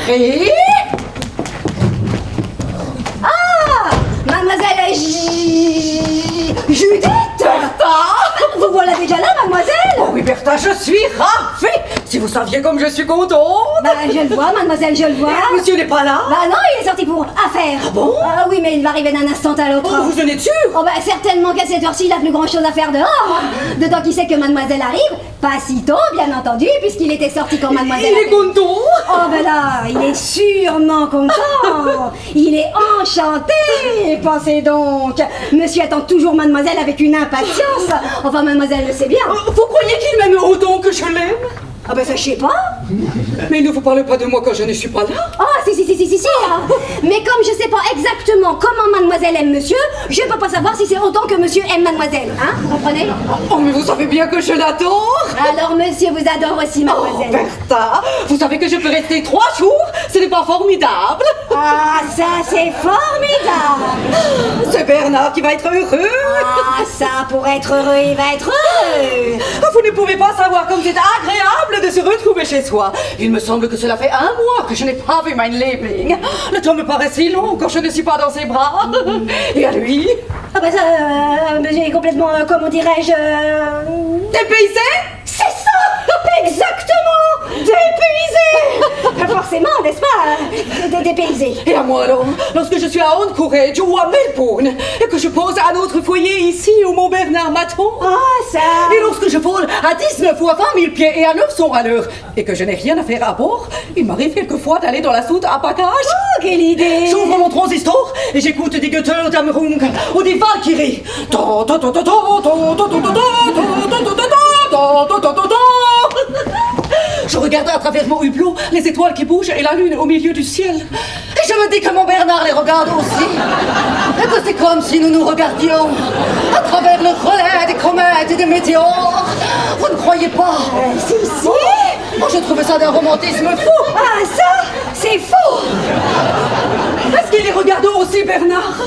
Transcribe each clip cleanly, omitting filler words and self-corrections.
Entrez. Ah, mademoiselle Judith. Vous voilà déjà là, mademoiselle? Oh oui, Bertha, je suis ravie. Si vous saviez comme je suis contente. Bah, je le vois, mademoiselle, je le vois. Monsieur n'est pas là? Bah non, il est sorti pour affaire. Ah bon? Ah oui, mais il va arriver d'un instant à l'autre. Oh, vous en êtes sûr? Oh bah certainement qu'à cette heure-ci, il a plus grand-chose à faire dehors. D'autant qu'il sait que mademoiselle arrive. Pas si tôt, bien entendu, puisqu'il était sorti quand mademoiselle Il est content. Oh ben là, il est sûrement content. Il est enchanté. Pensez donc. Monsieur attend toujours mademoiselle avec une impatience. Enfin, mademoiselle le sait bien. Vous croyez qu'il m'aime autant que je l'aime? Ah ben ça, je sais pas. Mais ne vous parlez pas de moi quand je ne suis pas là. Ah, si. Mais comme je sais pas exactement comment mademoiselle aime monsieur, je peux pas savoir si c'est autant que monsieur aime mademoiselle. Hein, vous comprenez? Oh, mais vous savez bien que je l'adore. Alors monsieur vous adore aussi, Oh, mademoiselle. Bertha, vous savez que je peux rester 3 jours? Ce n'est pas formidable? Ah, ça c'est formidable. C'est Bernard qui va être heureux. Ah, ça, pour être heureux, il va être heureux. Vous ne pouvez pas savoir comme c'est agréable de se retrouver chez soi. Il me semble que cela fait 1 mois que je n'ai pas vu mein Liebling. Le temps me paraît si long quand je ne suis pas dans ses bras. Et à lui? Ah bah ça, j'ai complètement, comment dirais-je... Dépaysé? C'est ça. Exactement. Dépaysé. Forcément, n'est-ce pas? Dépaysé. Et à moi alors, lorsque je suis à Anchorage ou à Melbourne et que je pose à notre foyer ici où mon Bernard m'attend. Ah, ça... Et lorsque je vole à 19 ou à 20 000 pieds et à 900 à l'heure et que je n'ai rien à faire à bord, il m'arrive quelquefois d'aller dans la soute à bagages. Oh, quelle idée. J'ouvre mon transistor et j'écoute des Götter d'Amrung ou des Valkyries. Je regarde à travers mon hublot les étoiles qui bougent et la lune au milieu du ciel. Et je me dis que mon Bernard les regarde aussi. Et que c'est comme si nous nous regardions à travers le relais des comètes et des météores. Vous ne croyez pas? Si. Oh, je trouve ça d'un romantisme fou. Ah, ça, c'est fou. Est-ce qu'il les regarde aussi, Bernard?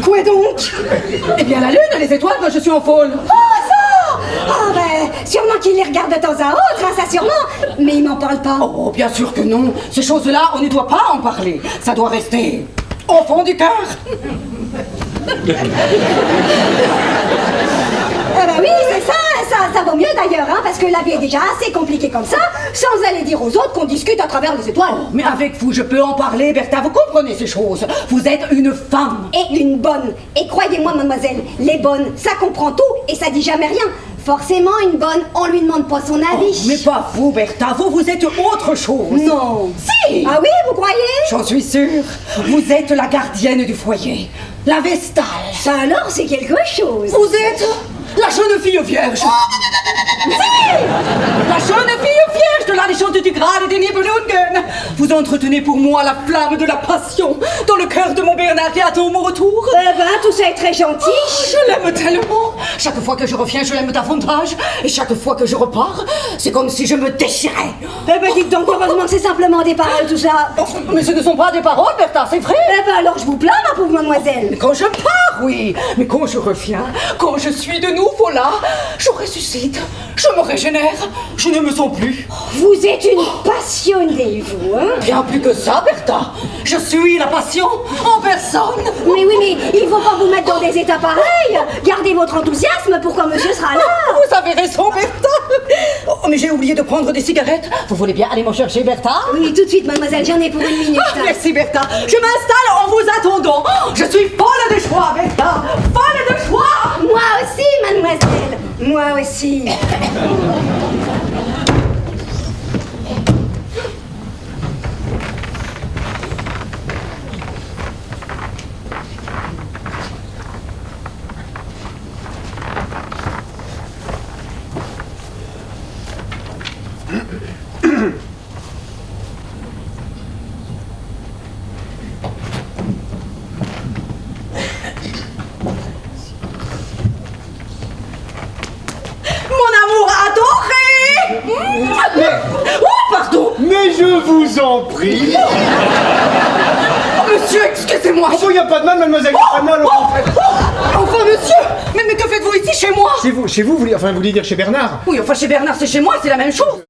Quoi donc? Eh bien, la lune et les étoiles quand je suis en folle. Oh, ça. Ah, ben, sûrement qu'il les regarde de temps à autre, hein, ça sûrement. Mais il m'en parle pas. Oh, bien sûr que non. Ces choses-là, on ne doit pas en parler. Ça doit rester au fond du cœur. Ah bah oui, c'est ça vaut mieux d'ailleurs, hein, parce que la vie est déjà assez compliquée comme ça, sans aller dire aux autres qu'on discute à travers les étoiles. Mais avec vous, je peux en parler, Bertha, vous comprenez ces choses. Vous êtes une femme. Et une bonne. Et croyez-moi, mademoiselle, les bonnes, ça comprend tout et ça dit jamais rien. Forcément, une bonne, on lui demande pas son avis. Mais pas vous, Bertha, vous êtes autre chose. Non. Si. Ah oui, vous croyez? J'en suis sûre. Vous êtes la gardienne du foyer. La Vestale. Ça alors, c'est quelque chose. Vous êtes la jeune fille vierge. La jeune fille vierge de la légende du Graal et des Nibelungen. Vous entretenez pour moi la flamme de la passion dans le cœur de mon Bernard qui attend mon retour. Eh ben, tout ça est très gentil. Je l'aime tellement. Chaque fois que je reviens, je l'aime davantage. Et chaque fois que je repars, c'est comme si je me déchirais. Eh ben, dites donc, heureusement que c'est simplement des paroles, tout ça. Oh, mais ce ne sont pas des paroles, Bertha, c'est vrai. Eh ben, alors je vous plains, ma pauvre mademoiselle. Quand je pars, oui. Mais quand je reviens, quand je suis de nouveau là, je ressuscite, je me régénère, je ne me sens plus. Vous êtes une passionnée, vous, hein? Bien plus que ça, Bertha. Je suis la passion en personne. Mais oui, mais il faut pas vous mettre dans des états pareils. Gardez votre enthousiasme pour quand monsieur sera là. Vous avez raison, Bertha. Oh, mais j'ai oublié de prendre des cigarettes. Vous voulez bien aller m'en chercher, Bertha? Oui, tout de suite, mademoiselle, j'en ai pour une minute. Ah, merci, Bertha. Je m'installe en vous attendant. Je suis folle de joie, Bertha. Folle de joie. Moi aussi, mademoiselle. Moi aussi. Oh, pardon. Mais je vous en prie. Oh, monsieur, excusez-moi. Oh, il n'y a pas de mal, mademoiselle. Il n'y a pas de mal, en fait. Enfin, monsieur. Mais que faites-vous ici, chez moi? Chez vous, vous voulez dire chez Bernard? Oui, enfin, chez Bernard, c'est chez moi, c'est la même chose.